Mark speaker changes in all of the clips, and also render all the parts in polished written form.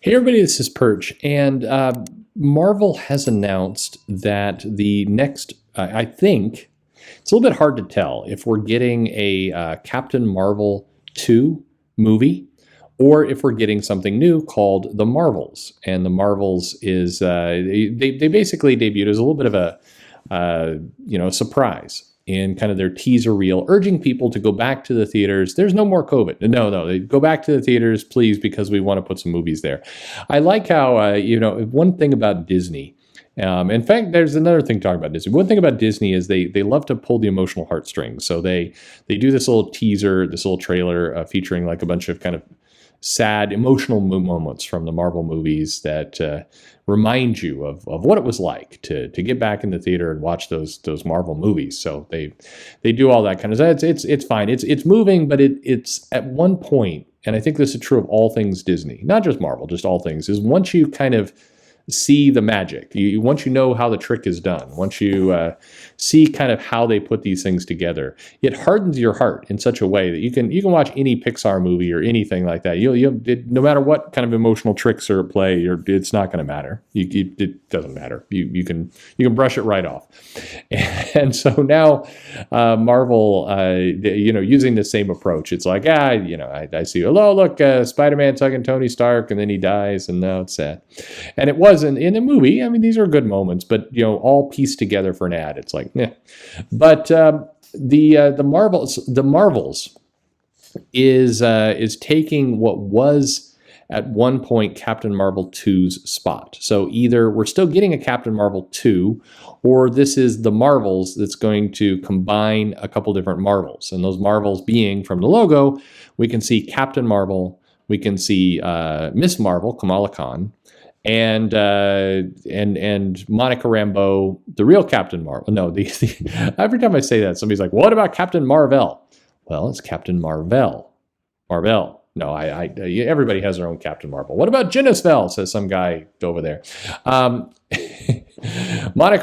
Speaker 1: Hey everybody, this is Perch, and Marvel has announced that the next, I think, it's a little bit hard to tell if we're getting a Captain Marvel 2 movie or if we're getting something new called The Marvels. And The Marvels is, they basically debuted as a little bit of a, surprise in kind of their teaser reel, urging people to go back to the theaters. There's no more COVID. No, they go back to the theaters, please, because we want to put some movies there. I like how, one thing about Disney, in fact, there's another thing talking about Disney. One thing about Disney is they love to pull the emotional heartstrings. So they do this little teaser, this little trailer featuring like a bunch of kind of sad, emotional moments from the Marvel movies that remind you of what it was like to get back in the theater and watch those Marvel movies. So they do all that kind of stuff. It's fine. It's moving, but it's at one point, and I think this is true of all things Disney, not just Marvel, just all things, is once you kind of see the magic, once you know how the trick is done, once you see kind of how they put these things together, it hardens your heart in such a way that you can watch any Pixar movie or anything like that. No matter what kind of emotional tricks are at play, it's not going to matter. It doesn't matter. You can brush it right off. And so now Marvel, using the same approach, it's like I see. Oh look, Spider-Man's hugging Tony Stark, and then he dies, and now it's sad. And it wasn't in the movie. I mean, these are good moments, but all pieced together for an ad. It's like, yeah. But the Marvels is taking what was at one point Captain Marvel 2's spot. So either we're still getting a Captain Marvel 2, or this is the Marvels that's going to combine a couple different Marvels. And those Marvels being, from the logo, we can see Captain Marvel, we can see Miss Marvel, Kamala Khan, and Monica Rambeau, the real Captain Marvel. No, every time I say that, somebody's like, "What about Captain Marvel?" Well, it's Captain Marvel. Marvel. No, everybody has their own Captain Marvel. What about Genisvel? Says some guy over there. Monica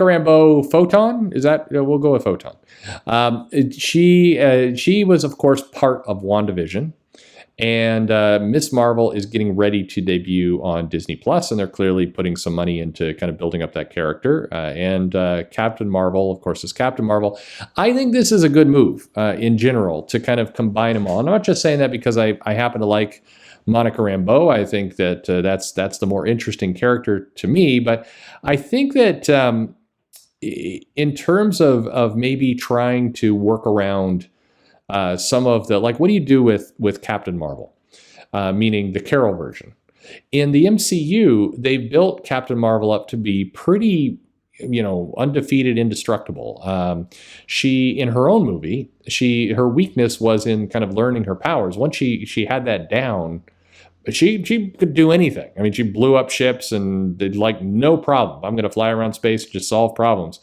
Speaker 1: Rambeau, Photon. Is that? We'll go with Photon. She was, of course, part of WandaVision. And Miss Marvel is getting ready to debut on Disney Plus, and they're clearly putting some money into kind of building up that character. And Captain Marvel, of course, is Captain Marvel. I think this is a good move in general to kind of combine them all. I'm not just saying that because I happen to like Monica Rambeau. I think that that's the more interesting character to me. But I think that in terms of maybe trying to work around some of the, like, what do you do with Captain Marvel, meaning the Carol version? In the MCU, they built Captain Marvel up to be pretty, undefeated, indestructible. She, in her own movie, her weakness was in kind of learning her powers. Once she had that down, she could do anything. I mean, she blew up ships and did, like, no problem. I'm going to fly around space, just solve problems.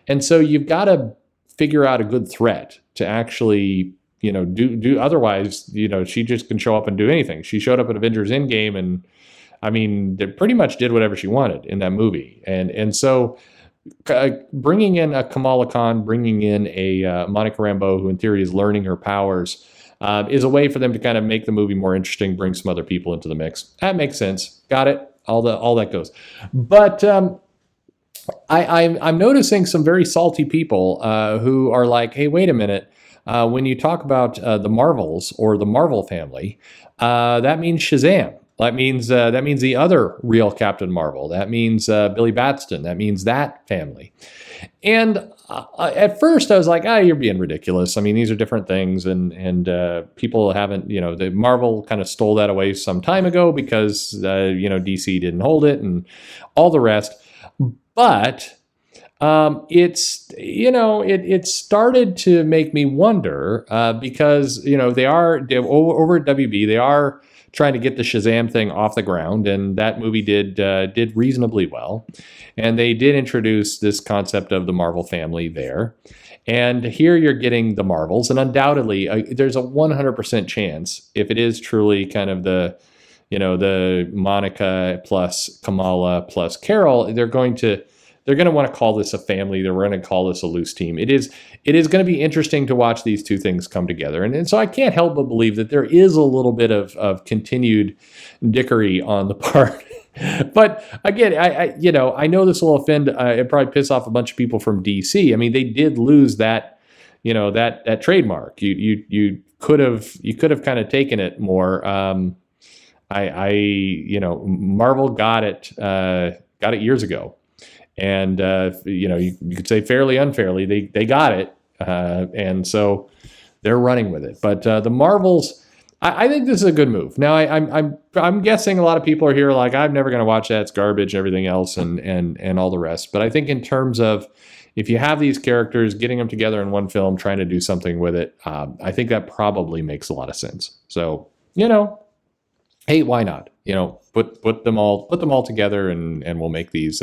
Speaker 1: And so you've got to figure out a good threat to actually, do otherwise, she just can show up and do anything. She showed up at Avengers Endgame, and I mean, they pretty much did whatever she wanted in that movie. And so bringing in a Kamala Khan, bringing in a Monica Rambeau, who in theory is learning her powers, is a way for them to kind of make the movie more interesting, bring some other people into the mix. That makes sense. Got it. All that goes. But I'm noticing some very salty people who are like, hey, wait a minute. When you talk about the Marvels or the Marvel family, that means Shazam. That means the other real Captain Marvel. That means Billy Batson. That means that family. And at first I was like, you're being ridiculous. I mean, these are different things, and people haven't, the Marvel kind of stole that away some time ago because DC didn't hold it and all the rest. But it started to make me wonder because they are over at WB, they are trying to get the Shazam thing off the ground, and that movie did reasonably well, and they did introduce this concept of the Marvel family there. And here you're getting the Marvels, and undoubtedly there's a 100% chance, if it is truly kind of the Monica plus Kamala plus Carol, they're going to want to call this a family. They're going to call this a loose team. It is going to be interesting to watch these two things come together. And so I can't help but believe that there is a little bit of continued dickery on the part But again, I know this will offend, it probably piss off a bunch of people from DC. I mean, they did lose that, that trademark. You could have kind of taken it more. Marvel got it years ago, and you could say fairly unfairly, they got it, and so they're running with it. But the Marvels, I think this is a good move. Now, I'm guessing a lot of people are here like, I'm never going to watch that. It's garbage, and everything else, and all the rest. But I think in terms of, if you have these characters, getting them together in one film, trying to do something with it, I think that probably makes a lot of sense. So, hey, why not? Put them all together, and we'll make these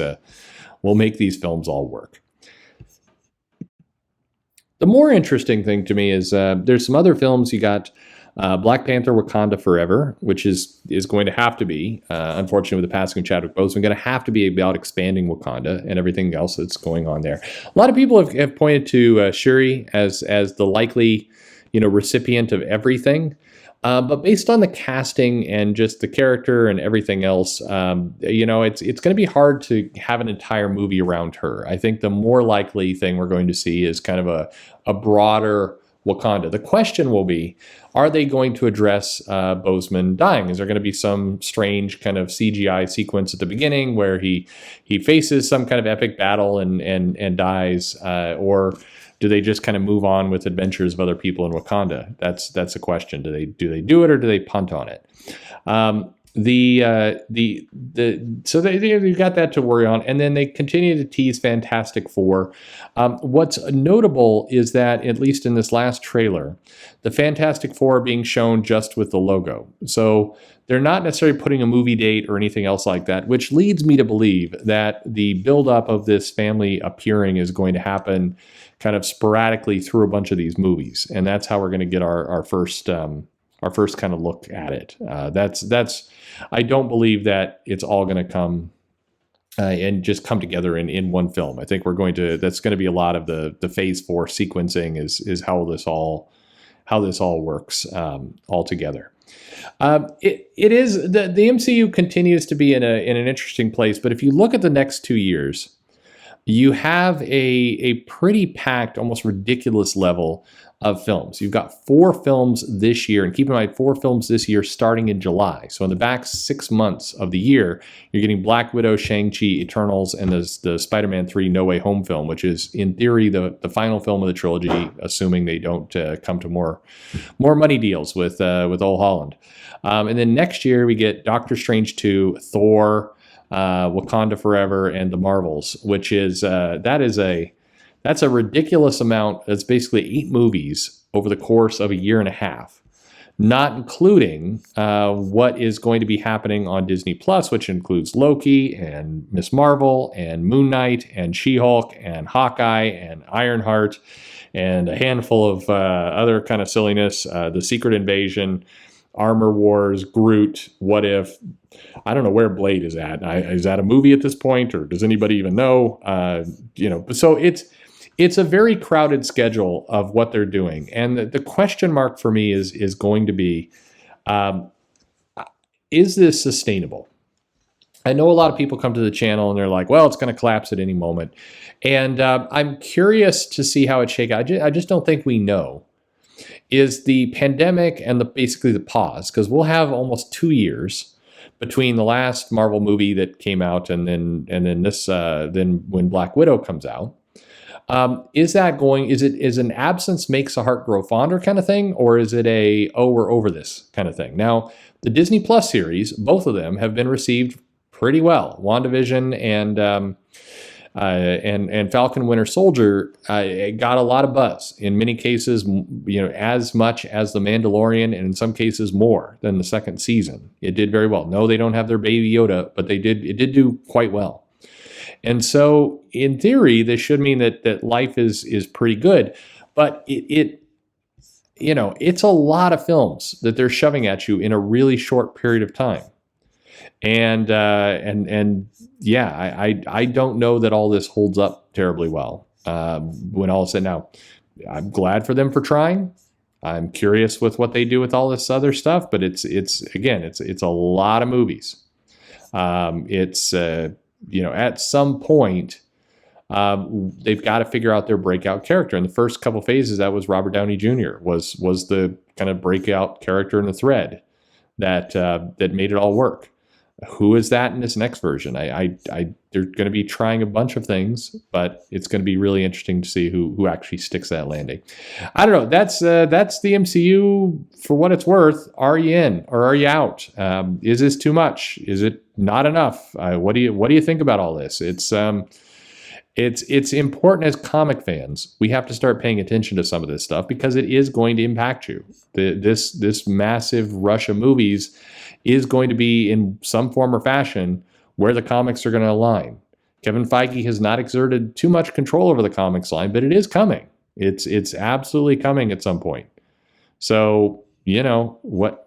Speaker 1: films all work. The more interesting thing to me is there's some other films. You got Black Panther: Wakanda Forever, which is going to have to be, unfortunately, with the passing of Chadwick Boseman, going to have to be about expanding Wakanda and everything else that's going on there. A lot of people have pointed to Shuri as the likely, recipient of everything. But based on the casting and just the character and everything else, it's going to be hard to have an entire movie around her. I think the more likely thing we're going to see is kind of a broader Wakanda. The question will be, are they going to address Boseman dying? Is there going to be some strange kind of CGI sequence at the beginning where he faces some kind of epic battle and dies, or do they just kind of move on with adventures of other people in Wakanda? That's a question. Do they do it, or do they punt on it? So they've got that to worry on, and then they continue to tease Fantastic Four. What's notable is that, at least in this last trailer, the Fantastic Four are being shown just with the logo. So they're not necessarily putting a movie date or anything else like that, which leads me to believe that the buildup of this family appearing is going to happen kind of sporadically through a bunch of these movies, and that's how we're going to get our first kind of look at it. That's I don't believe that it's all going to come and just come together in one film. I think that's going to be a lot of the Phase 4 sequencing is how this all works all together. It is the MCU continues to be in an interesting place, but if you look at the next 2 years, you have a pretty packed, almost ridiculous level of films. You've got 4 films this year, and keep in mind, 4 films this year starting in July. So in the back 6 months of the year, you're getting Black Widow, Shang-Chi, Eternals, and the Spider-Man 3 No Way Home film, which is in theory the final film of the trilogy, assuming they don't come to more money deals with Old Holland. And then next year we get Doctor Strange 2, Thor, Wakanda Forever, and the Marvels, which is that's a ridiculous amount. It's basically 8 movies over the course of a year and a half, not including what is going to be happening on Disney Plus, which includes Loki and Miss Marvel and Moon Knight and She-Hulk and Hawkeye and Ironheart and a handful of other kind of silliness, The Secret Invasion, Armor Wars, Groot, What If. I don't know where Blade is at. Is that a movie at this point, or does anybody even know? So it's a very crowded schedule of what they're doing, and the question mark for me is going to be, is this sustainable? I know a lot of people come to the channel and they're like, well, it's going to collapse at any moment, and I'm curious to see how it shakes out. I just don't think we know. Is the pandemic and basically the pause, because we'll have almost 2 years between the last Marvel movie that came out and then when Black Widow comes out. Is an absence makes a heart grow fonder kind of thing, or is it we're over this kind of thing? Now, the Disney Plus series, both of them have been received pretty well. WandaVision and Falcon Winter Soldier got a lot of buzz. In many cases, as much as The Mandalorian, and in some cases more than the second season. It did very well. No, they don't have their Baby Yoda, but it did do quite well. And so, in theory, this should mean that life is pretty good. But it's a lot of films that they're shoving at you in a really short period of time. And yeah, I don't know that all this holds up terribly well. When all is said, now, I'm glad for them for trying. I'm curious with what they do with all this other stuff, but it's a lot of movies. It's at some point, they've got to figure out their breakout character. In the first couple phases, that was Robert Downey Jr. was the kind of breakout character in the thread that made it all work. Who is that in this next version? They're going to be trying a bunch of things, but it's going to be really interesting to see who actually sticks that landing. I don't know. That's the MCU for what it's worth. Are you in or are you out? Is this too much? Is it not enough? What do you think about all this? It's important as comic fans. We have to start paying attention to some of this stuff because it is going to impact you. This massive rush of movies is going to be in some form or fashion where the comics are going to align. Kevin Feige has not exerted too much control over the comics line, but it is coming. It's absolutely coming at some point. So, what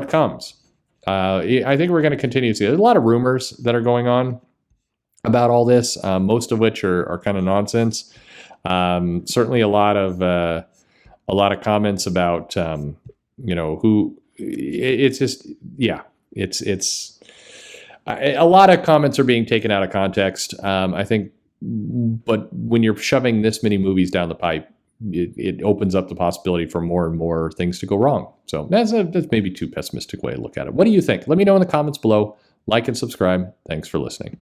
Speaker 1: comes? I think we're going to continue to see. There's a lot of rumors that are going on about all this, most of which are kind of nonsense. Certainly a lot of comments about who. It's just, yeah, it's a lot of comments are being taken out of context. I think, but when you're shoving this many movies down the pipe, it opens up the possibility for more and more things to go wrong. So that's maybe too pessimistic way to look at it. What do you think? Let me know in the comments below. Like and subscribe. Thanks for listening.